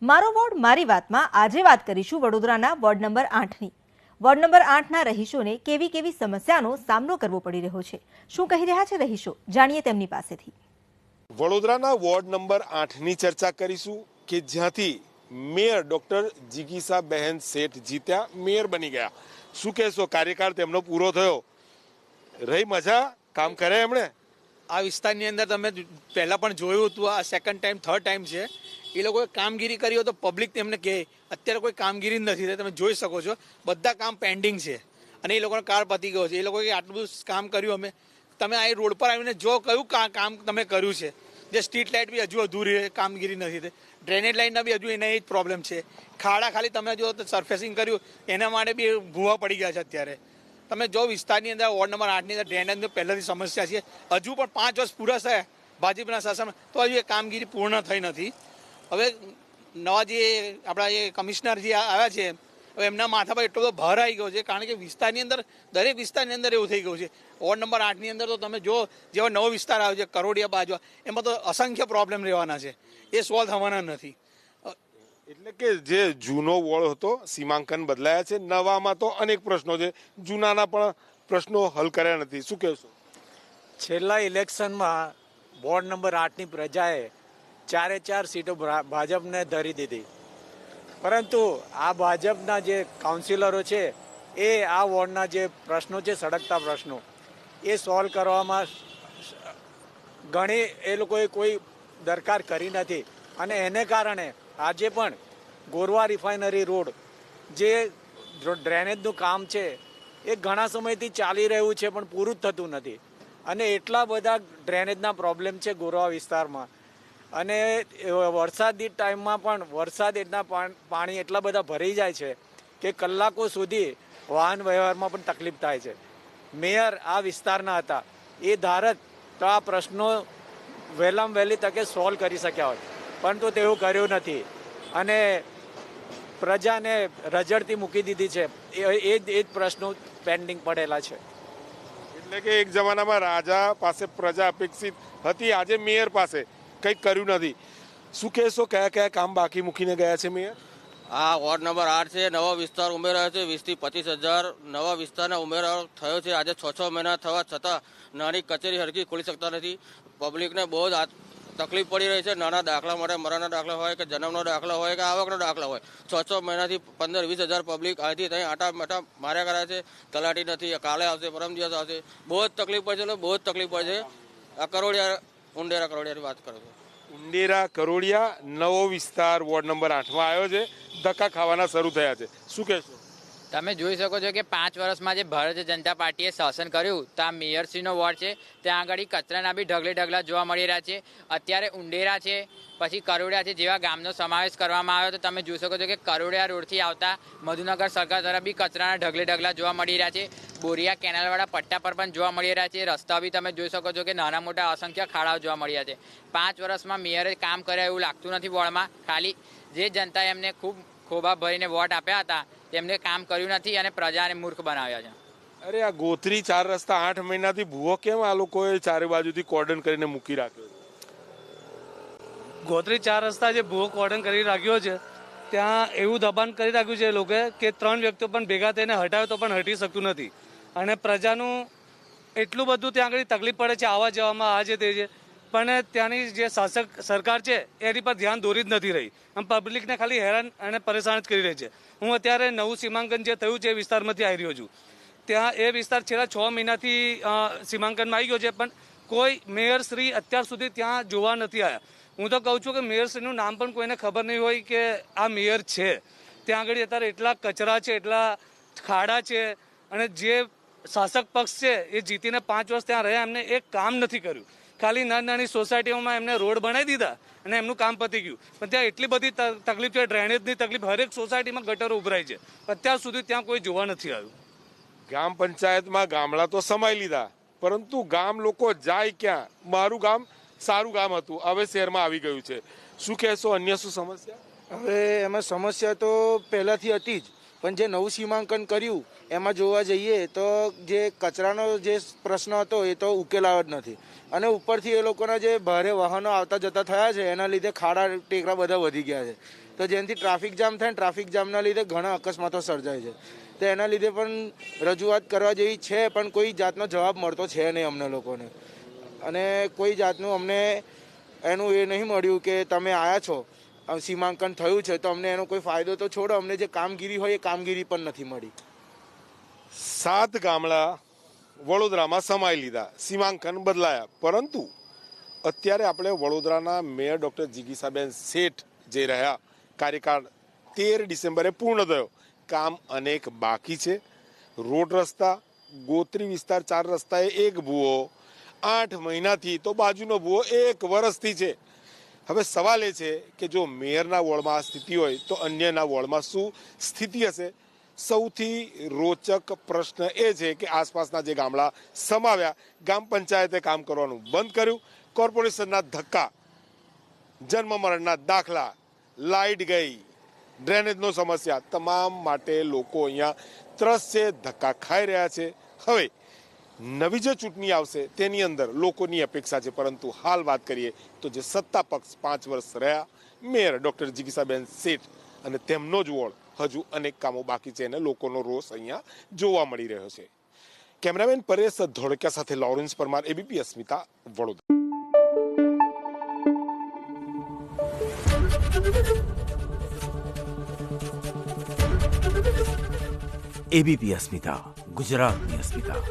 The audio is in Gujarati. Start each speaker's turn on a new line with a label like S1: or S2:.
S1: મારો વોર્ડ મારી વાતમાં આજે વાત કરીશું વડોદરાના વોર્ડ નંબર 8ની। વોર્ડ નંબર 8ના રહીશોને કેવી કેવી સમસ્યાનો સામનો કરવો પડી રહ્યો છે, શું કહી રહ્યા છે રહીશો, જાણીએ તેમની પાસેથી।
S2: વડોદરાના વોર્ડ નંબર 8ની ચર્ચા કરીશું કે જ્યાંથી મેયર ડોક્ટર જિગીસાબેન શેઠ જીત્યા, મેયર બની ગયા। શું કહેશો, કાર્યકાળ તેમનો પૂરો થયો, રહી મજા, કામ કરે એમણે?
S3: આ વિસ્તારની અંદર તમે પહેલા પણ જોયું હતું, આ સેકન્ડ ટાઈમ થર્ડ ટાઈમ છે। એ લોકોએ કામગીરી કરી હોય તો પબ્લિક તેમને કહે, અત્યારે કોઈ કામગીરી નથી થઈ। તમે જોઈ શકો છો બધા કામ પેન્ડિંગ છે અને એ લોકોનો કાળ પતી ગયો છે। એ લોકોએ આટલું બધું કામ કર્યું, અમે તમે આ રોડ પર આવીને જો કયું કામ તમે કર્યું છે। જે સ્ટ્રીટ લાઇટ બી હજુ અધૂરી કામગીરી નથી થઈ, ડ્રેનેજ લાઇનના બી હજુ એના જ પ્રોબ્લેમ છે। ખાડા ખાલી તમે જો સરફેસિંગ કર્યું એના માટે બી ભૂવા પડી ગયા છે। અત્યારે તમે જો વિસ્તારની અંદર વોર્ડ નંબર 8ની અંદર ડ્રેનેજની પહેલાંથી સમસ્યા છે, હજુ પણ 5 વર્ષ પૂરા થયા ભાજપના શાસનમાં તો હજુ એ કામગીરી પૂર્ણ થઈ નથી। હવે નવા જે આપણા જે કમિશનર જે આવ્યા છે, હવે એમના માથા પર એટલો બધો ભાર આવી ગયો છે, કારણ કે વિસ્તારની અંદર દરેક વિસ્તારની અંદર એવું થઈ ગયું છે। વોર્ડ નંબર 8ની અંદર તો તમે જો જેવો નવો વિસ્તાર આવ્યો છે કરોડિયા બાજુ, એમાં તો અસંખ્ય પ્રોબ્લેમ રહેવાના છે, એ સોલ્વ થવાના નથી।
S2: એટલે કે જે જૂનો વોર્ડ હતો સીમાંકન બદલાયા છે, નવામાં તો અનેક પ્રશ્નો છે, જૂનાના પણ પ્રશ્નો હલ કર્યા નથી। શું કહેશો?
S4: છેલ્લા ઇલેક્શનમાં વોર્ડ નંબર 8ની પ્રજાએ 4 સીટો ભાજપને ધરી દીધી, પરંતુ આ ભાજપના જે કાઉન્સિલરો છે એ આ વોર્ડના જે પ્રશ્નો છે, સળગતા પ્રશ્નો, એ સોલ્વ કરવામાં ઘણી એ લોકોએ કોઈ દરકાર કરી નથી। અને એને કારણે આજે પણ ગોરવા રિફાઇનરી રોડ જે ડ્રેનેજનું કામ છે એ ઘણા સમયથી ચાલી રહ્યું છે પણ પૂરું જ થતું નથી। અને એટલા બધા ડ્રેનેજના પ્રોબ્લેમ છે ગોરવા વિસ્તારમાં, અને વરસાદી ટાઈમમાં પણ વરસાદ એટલા પાણી એટલા બધા ભરાઈ જાય છે કે કલાકો સુધી વાહન વ્યવહારમાં પણ તકલીફ થાય છે। મેયર આ વિસ્તારના હતા, એ ધારત તો આ પ્રશ્નો વહેલામાં વહેલી તકે સોલ્વ કરી શક્યા હોત, પરંતુ તેવું કર્યું નથી અને પ્રજાને રજડતી મૂકી દીધી છે। એ જ પ્રશ્નો પેન્ડિંગ પડેલા છે।
S2: એટલે કે એક જમાનામાં રાજા પાસે પ્રજા અપેક્ષિત હતી, આજે મેયર પાસે કંઈક કર્યું નથી। શું કહેશો, કયા કયા કામ બાકી મૂકીને ગયા છે મેયર?
S5: આ વોર્ડ નંબર 8 છે, નવો વિસ્તાર ઉમેરાયો છે, 20 થી 25,000 નવા વિસ્તારના ઉમેરો થયો છે। આજે 6 મહિના થવા છતાં નાની કચેરી હરખી ખોલી શકતા નથી। પબ્લિકને બહુ જ તકલીફ પડી રહી છે। નાના દાખલા માટે મરણના દાખલા હોય કે જન્મનો દાખલા હોય કે આવકનો દાખલા હોય, 6 મહિનાથી 15-20 હજાર પબ્લિક અહીંથી ત્યાં આટા માર્યા કરે છે। તલાટી નથી, કાલે આવશે, પરમ દિવસ આવશે, બહુ જ તકલીફ પડે છે, બહુ જ તકલીફ પડે છે। આ કરોડિયા ઉંડેરા કરોડિયાની વાત કરું છું।
S2: ઉંડેરા કરોડિયા નવો વિસ્તાર વોર્ડ નંબર 8માં આવ્યો છે, ધક્કા ખાવાના શરૂ થયા છે। શું કહેશો?
S6: તમે જોઈ શકો છો કે 5 વર્ષમાં જે ભારતીય જનતા પાર્ટીએ શાસન કર્યું, તો આ મેયરશ્રીનો વોર્ડ છે, ત્યાં આગળ કચરાના બી ઢગલા જોવા મળી રહ્યા છે। અત્યારે ઉંડેરા છે, પછી કરોડિયા છે, જેવા ગામનો સમાવેશ કરવામાં આવ્યો, તો તમે જોઈ શકો છો કે કરોડિયા રોડથી આવતા મધુનગર સરકાર દ્વારા બી કચરાના ઢગલા જોવા મળી રહ્યા છે। બોરિયા કેનાલવાળા પટ્ટા પર પણ જોવા મળી રહ્યા છે। રસ્તા બી તમે જોઈ શકો છો કે નાના મોટા અસંખ્ય ખાડાઓ જોવા મળી રહ્યા છે। 5 વર્ષમાં મેયરે કામ કર્યા એવું લાગતું નથી વોર્ડમાં, ખાલી જે જનતાએ એમને ખૂબ ખોબા ભરીને વોટ આપ્યા હતા તેમને કામ કર્યું નથી અને પ્રજાને મૂર્ખ બનાવ્યા છે।
S2: અરે આ ગોત્રી 4 રસ્તા 8 મહિનાથી ભૂવો કેમ આ લોકોએ ચારે બાજુથી કોર્ડન કરીને મૂકી રાખ્યો?
S7: ગોત્રી 4 રસ્તા જે ભૂવો કોર્ડન કરી રાખ્યો છે, ત્યાં એવું દબાણ કરી રાખ્યું છે એ લોકોએ કે 3 વ્યક્તિઓ પણ ભેગા થઈને હટાવે તો પણ હટી શકતું નથી, અને પ્રજાનું એટલું બધું ત્યાં આગળ તકલીફ પડે છે આવવા જવામાં, આ જે તે છે, પણ ત્યાંની જે શાસક સરકાર છે એની પર ધ્યાન દોરી જ નથી રહી, આમ પબ્લિકને ખાલી હેરાન અને પરેશાન જ કરી રહી છે। હું અત્યારે નવું સીમાંકન જે થયું છે એ વિસ્તારમાંથી આવી રહ્યો છું, ત્યાં એ વિસ્તાર છેલ્લા 6 મહિનાથી સીમાંકનમાં આવી ગયો છે, પણ કોઈ મેયરશ્રી અત્યાર સુધી ત્યાં જોવા નથી આવ્યા। હું તો કહું છું કે મેયરશ્રીનું નામ પણ કોઈને ખબર નહીં હોય કે આ મેયર છે। ત્યાં આગળ અત્યારે એટલા કચરા છે, એટલા ખાડા છે, અને જે શાસક પક્ષ છે એ જીતીને 5 વર્ષ ત્યાં રહ્યા, એમને એક કામ નથી કર્યું। ખાલી નાની સોસાયટીઓમાં એમને રોડ બનાવી દીધા અને એમનું કામ પતી ગયું, પણ ત્યાં એટલી બધી તકલીફ છે, ડ્રેનેજની તકલીફ, હરેક સોસાયટીમાં ગટરો ઉભરાય છે, અત્યાર સુધી ત્યાં કોઈ જોવા નથી આવ્યું।
S2: ગ્રામ પંચાયતમાં ગામડા તો સમાઈ લીધા, પરંતુ ગામ લોકો જાય ક્યાં? મારું ગામ સારું ગામ હતું, હવે શહેરમાં આવી ગયું છે। શું કહેશો, અન્ય શું સમસ્યા?
S8: હવે એમાં સમસ્યા તો પહેલાંથી હતી જ, પણ જે નવું સીમાંકન કર્યું એમાં જોવા જઈએ તો જે કચરાનો જે પ્રશ્ન હતો એ તો ઉકેલાયો જ નથી, અને ઉપરથી એ લોકોના જે ભારે વાહનો આવતા જતા થયા છે એના લીધે ખાડા ટેકરા બધા વધી ગયા છે। તો તો જેનાથી ટ્રાફિક જામ થાય, ટ્રાફિક જામના લીધે ઘણા અકસ્માતો સર્જાય છે. તો એના લીધે પણ રજૂઆત કરવા જેવી છે, પણ કોઈ જાતનો જવાબ મળતો છે નહીં અમને લોકોને. અને કોઈ જાતનું અમને એનું એ નહીં મળ્યું કે તમે આવ્યા છો, સીમાંકન થયું છે, તો અમને એનો કોઈ ફાયદો તો છોડો, અમને જે કામગીરી હોય એ કામગીરી પણ નથી મળી.
S2: 7 ગામડા વડોદરામાં સમાઈ લીધા, સીમાંકન બદલાયા, પરંતુ અત્યારે આપણે વડોદરાના મેયર ડોક્ટર જિગીસાબેન શેઠ જે રહ્યા, કાર્યકાળ 13 ડિસેમ્બરે પૂર્ણ થયો. કામ અનેક બાકી છે. રોડ રસ્તા, ગોત્રી વિસ્તાર 4 રસ્તાએ 1 ભૂવો, 8 મહિનાથી તો બાજુનો ભૂવો 1 વર્ષથી છે. હવે સવાલ એ છે કે જો મેયરના વોર્ડમાં આ સ્થિતિ હોય તો અન્યના વોર્ડમાં શું સ્થિતિ હશે? સૌથી રોચક પ્રશ્ન એ છે કે આસપાસના જે ગામડા સમાવ્યા, ગ્રામ પંચાયતે કામ કરવાનું બંધ કર્યું. કોર્પોરેશનના ધક્કા, જન્મ મરણના દાખલા, લાઇટ ગઈ, ડ્રેનેજનો સમસ્યા, તમામ માટે લોકો અહીંયા ત્રસ્તે ધક્કા ખાઈ રહ્યા છે. હવે નવી જે ચૂંટણી આવશે તેની અંદર લોકોની અપેક્ષા છે, પરંતુ હાલ વાત કરીએ તો જે સત્તા પક્ષ 5 વર્ષ રહ્યા, મેયર ડોક્ટર જિગીસાબેન શેઠ અને તેમનો જ વોર્ડ, હજુ અનેક કામો બાકી છે અને લોકોનો રોષ અહીંયા જોવા મળી રહ્યો છે. કેમેરામેન પરેશ ધોળકિયા સાથે લોરેન્સ પરમાર, એબીપી અસ્મિતા, વડોદરા.
S9: એબીપી અસ્મિતા, ગુજરાતની અસ્મિતા.